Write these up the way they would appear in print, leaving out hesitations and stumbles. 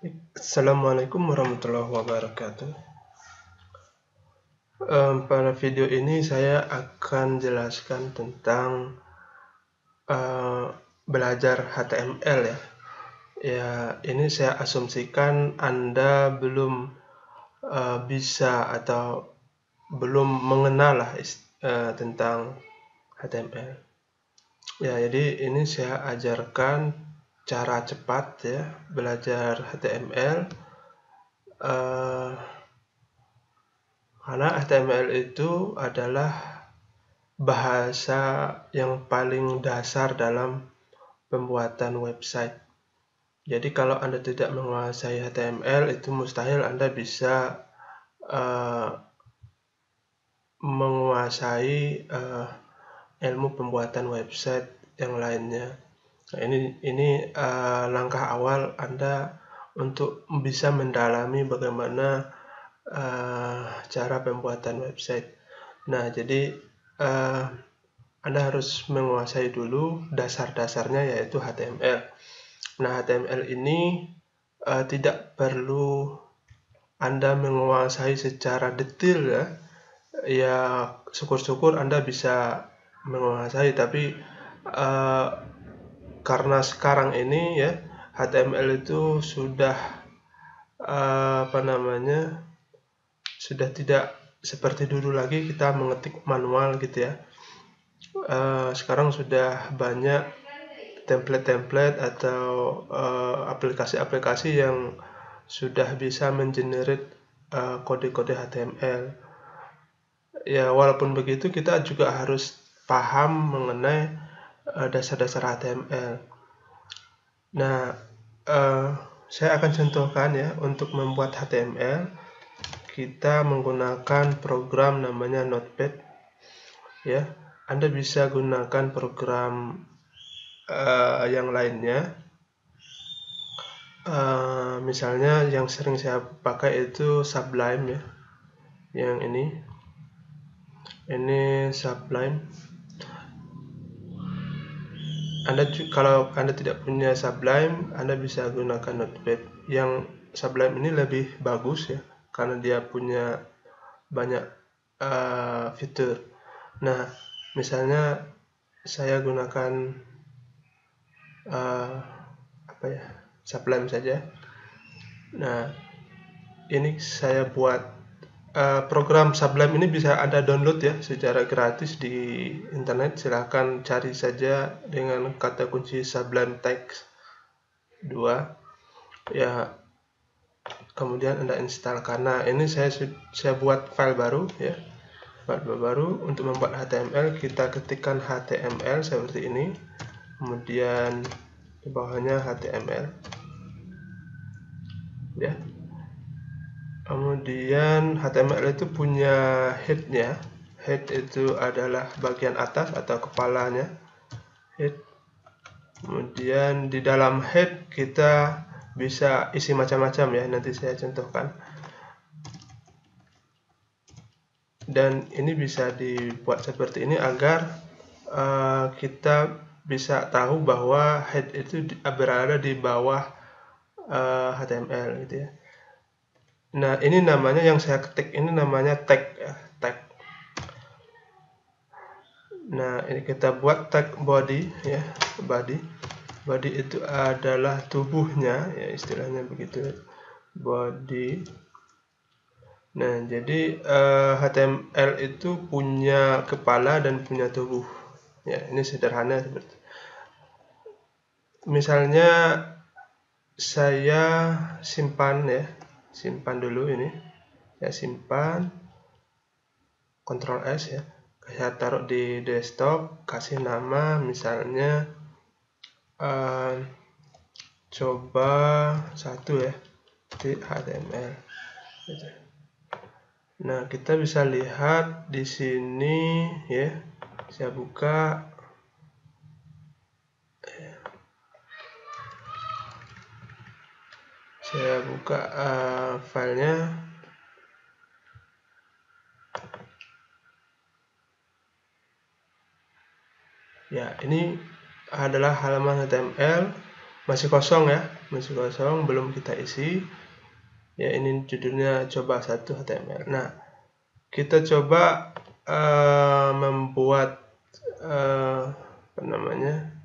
Assalamualaikum warahmatullahi wabarakatuh. Pada video ini saya akan jelaskan tentang belajar HTML ya. Ya, ini saya asumsikan Anda belum bisa atau belum mengenal lah tentang HTML. Ya, jadi ini saya ajarkan cara cepat ya belajar HTML. Karena HTML itu adalah bahasa yang paling dasar dalam pembuatan website. Jadi kalau Anda tidak menguasai HTML, itu mustahil Anda bisa menguasai ilmu pembuatan website yang lainnya. Nah, ini langkah awal Anda untuk bisa mendalami bagaimana cara pembuatan website. Nah, jadi Anda harus menguasai dulu dasar-dasarnya yaitu HTML. Nah, HTML ini tidak perlu Anda menguasai secara detail ya. Ya, syukur-syukur Anda bisa menguasai, tapi karena sekarang ini ya HTML itu sudah sudah tidak seperti dulu lagi kita mengetik manual gitu ya. Sekarang sudah banyak template-template atau aplikasi-aplikasi yang sudah bisa mengenerate kode-kode HTML. Ya, walaupun begitu kita juga harus paham mengenai dasar-dasar HTML. Nah, saya akan contohkan ya untuk membuat HTML. Kita menggunakan program namanya Notepad. Ya, Anda bisa gunakan program yang lainnya. Misalnya yang sering saya pakai itu Sublime ya. Yang ini Sublime. Kalau Anda tidak punya Sublime, Anda bisa gunakan Notepad. Yang Sublime ini lebih bagus ya, karena dia punya banyak fitur. Nah, misalnya saya gunakan Sublime saja. Nah, ini saya buat program Sublime ini bisa Anda download ya secara gratis di internet. Silahkan cari saja dengan kata kunci Sublime Text 2 ya, kemudian Anda install. Karena ini saya buat file baru ya, untuk membuat HTML. Kita ketikkan HTML seperti ini, kemudian di bawahnya HTML ya. Kemudian HTML itu punya head-nya. Head itu adalah bagian atas atau kepalanya, head. Kemudian di dalam head kita bisa isi macam-macam ya, nanti saya contohkan. Dan ini bisa dibuat seperti ini agar kita bisa tahu bahwa head itu berada di bawah HTML gitu ya. Nah, ini namanya yang saya ketik ini namanya tag ya, tag. Nah, ini kita buat tag body ya, body itu adalah tubuhnya ya, istilahnya begitu, body. Nah, jadi HTML itu punya kepala dan punya tubuh ya. Ini sederhana seperti misalnya saya simpan dulu ini, saya simpan, Ctrl S ya, saya taruh di desktop, kasih nama misalnya coba 1 ya, HTML gitu. Nah, kita bisa lihat di sini ya, saya buka filenya. Ya, ini adalah halaman HTML. masih kosong ya, masih kosong, belum kita isi. Ya, ini judulnya coba 1 HTML. Nah, kita coba membuat apa namanya,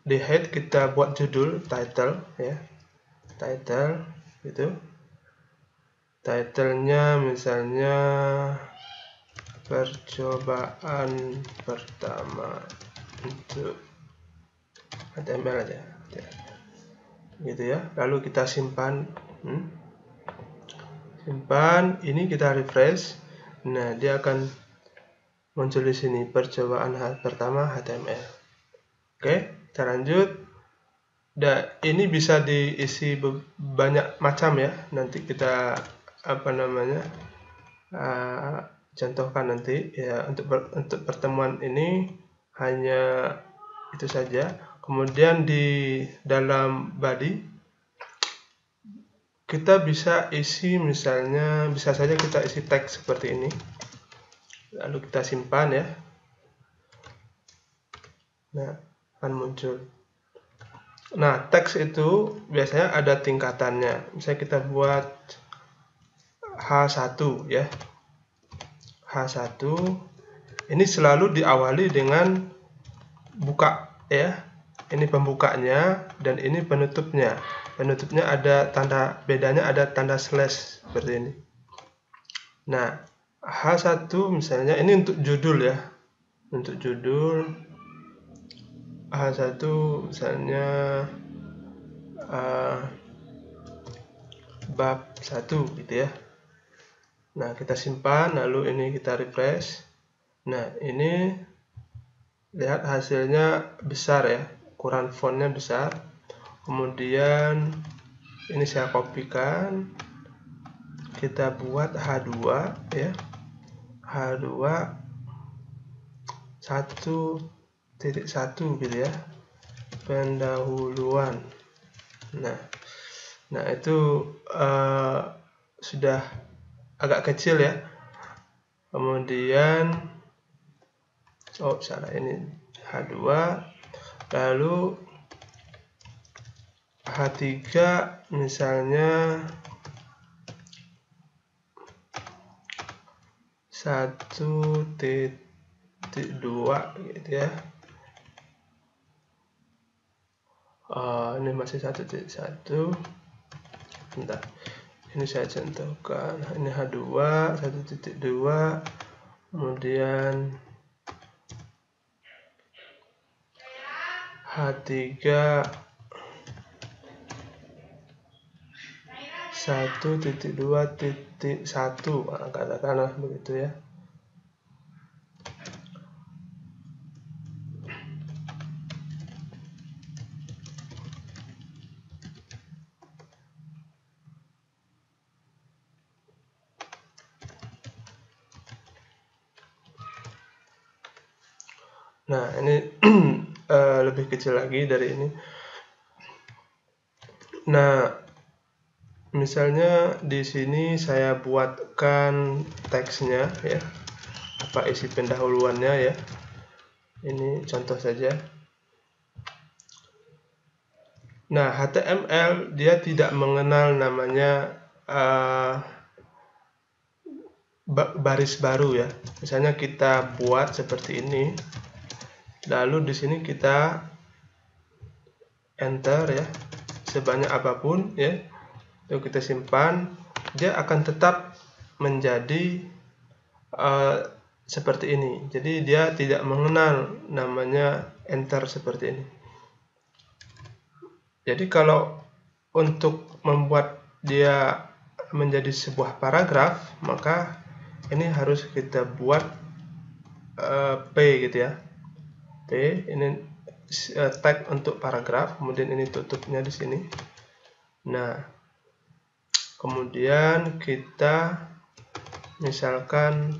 di head kita buat judul title ya, title gitu. Titlenya misalnya percobaan pertama untuk HTML aja gitu ya. Lalu kita simpan, simpan, ini kita refresh. Nah, dia akan muncul di sini percobaan pertama HTML. Oke, kita lanjut. Dan ini bisa diisi banyak macam ya. Nanti kita apa namanya, contohkan nanti ya. Untuk pertemuan ini hanya itu saja. Kemudian di dalam body kita bisa isi, misalnya bisa saja kita isi teks seperti ini. Lalu kita simpan ya. Nah, akan muncul. Nah, teks itu biasanya ada tingkatannya. Misalnya kita buat H1 ya. H1 ini selalu diawali dengan buka ya. Ini pembukanya dan ini penutupnya. Penutupnya ada tanda bedanya, ada tanda slash seperti ini. Nah, H1 misalnya ini untuk judul ya. Untuk judul H1 misalnya bab 1 gitu ya. Nah, kita simpan, lalu ini kita refresh. Nah, ini lihat hasilnya besar ya, ukuran fontnya besar. Kemudian ini saya kopikan, kita buat H2 ya, H2 1.1 gitu ya, pendahuluan. Nah itu sudah agak kecil ya. Kemudian salah, ini H2, lalu H3 misalnya 1.2 gitu ya. Ini masih 1.1. Bentar, ini saya contohkan. Ini H2 1.2, kemudian H3 1.2.1, katakanlah begitu ya. Nah, ini lebih kecil lagi dari ini. Nah, misalnya di sini saya buatkan teksnya ya, apa isi pendahuluannya ya. Ini contoh saja. Nah, HTML dia tidak mengenal namanya baris baru ya. Misalnya kita buat seperti ini, lalu di sini kita enter ya, sebanyak apapun ya, lalu kita simpan, dia akan tetap menjadi seperti ini. Jadi dia tidak mengenal namanya enter seperti ini. Jadi kalau untuk membuat dia menjadi sebuah paragraf, maka ini harus kita buat P gitu ya. P ini tag untuk paragraf, kemudian ini tutupnya di sini. Nah, kemudian kita misalkan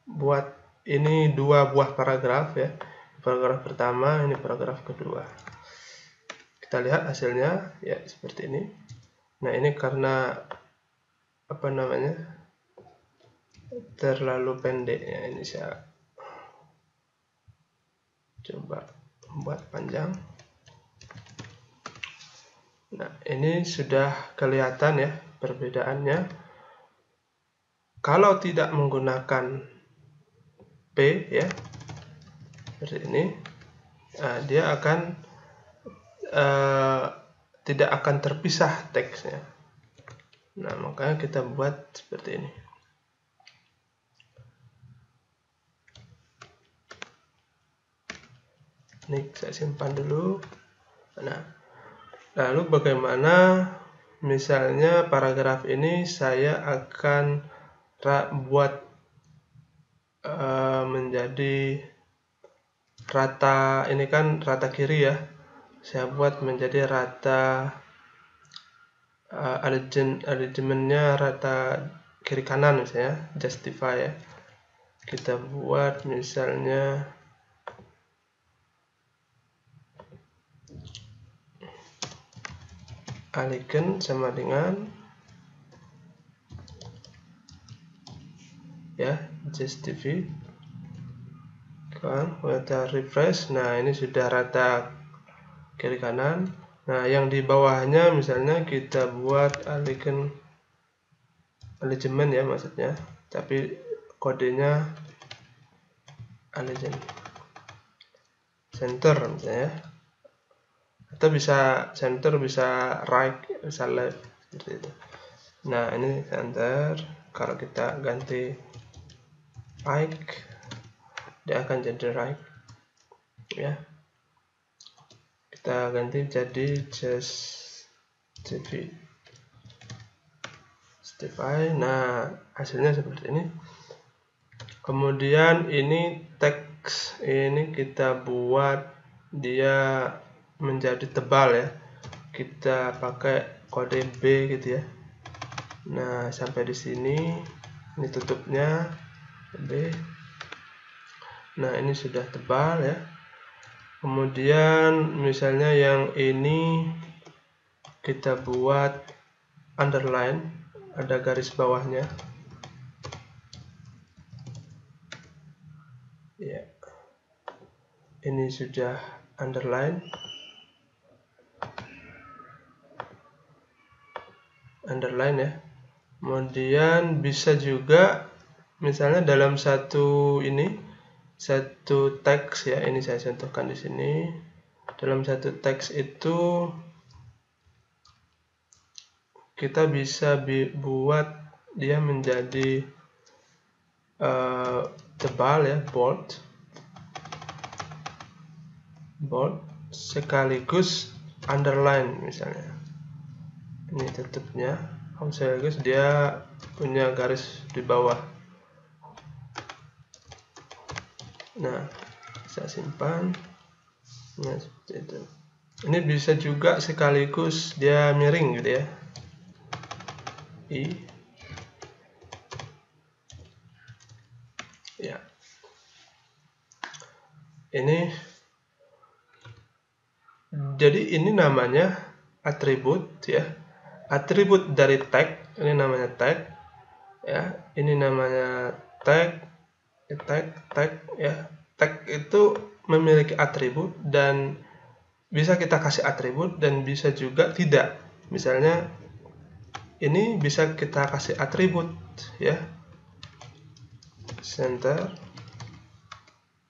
buat ini 2 buah paragraf ya. Paragraf pertama, ini paragraf kedua. Kita lihat hasilnya ya seperti ini. Nah, ini karena apa namanya, terlalu pendek ya, ini saya coba buat panjang. Nah, ini sudah kelihatan ya perbedaannya. Kalau tidak menggunakan P ya, seperti ini, dia akan tidak akan terpisah teksnya. Nah, makanya kita buat seperti ini. Ini saya simpan dulu. Nah, lalu bagaimana misalnya paragraf ini saya akan buat menjadi rata, ini kan rata kiri ya, saya buat menjadi rata alignmentnya rata kiri kanan misalnya, justify ya. Kita buat misalnya align sama dengan ya justify. Kita refresh. Nah, ini sudah rata kiri kanan. Nah, yang di bawahnya misalnya kita buat alignment ya maksudnya, tapi kodenya align center misalnya, atau bisa center, bisa right, bisa left seperti itu. Nah, ini center. Kalau kita ganti right, dia akan jadi right ya. Kita ganti jadi justify. Nah, hasilnya seperti ini. Kemudian ini teks ini kita buat dia menjadi tebal ya. Kita pakai kode B gitu ya. Nah, sampai di sini. Ini tutupnya B. Nah, ini sudah tebal ya. Kemudian misalnya yang ini kita buat underline, ada garis bawahnya ya. Ini sudah underline ya. Kemudian bisa juga misalnya dalam satu teks ya, ini saya contohkan di sini. Dalam satu teks itu kita bisa buat dia menjadi tebal ya, bold sekaligus underline misalnya. Ini tutupnya, sekaligus dia punya garis di bawah. Nah, saya simpan. Nah, seperti itu. Ini bisa juga sekaligus dia miring gitu ya. Ya. Ini jadi ini namanya atribut ya. Atribut dari tag, ini namanya tag ya. Ini namanya tag ya. Tag itu memiliki atribut dan bisa kita kasih atribut dan bisa juga tidak. Misalnya ini bisa kita kasih atribut ya, center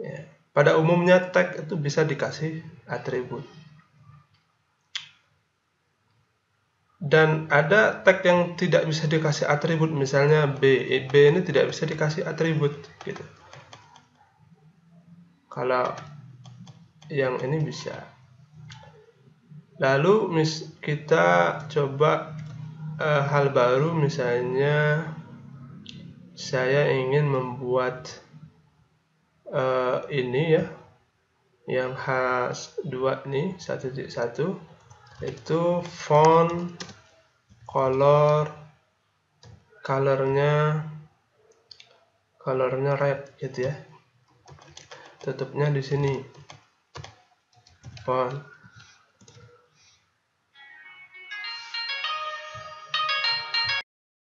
ya. Pada umumnya tag itu bisa dikasih atribut. Dan ada tag yang tidak bisa dikasih atribut, misalnya B ini tidak bisa dikasih atribut gitu. Kalau yang ini bisa. Lalu kita coba hal baru, misalnya saya ingin membuat ini ya, yang H2 nih 1.1 itu font colornya red gitu ya. Tutupnya di sini font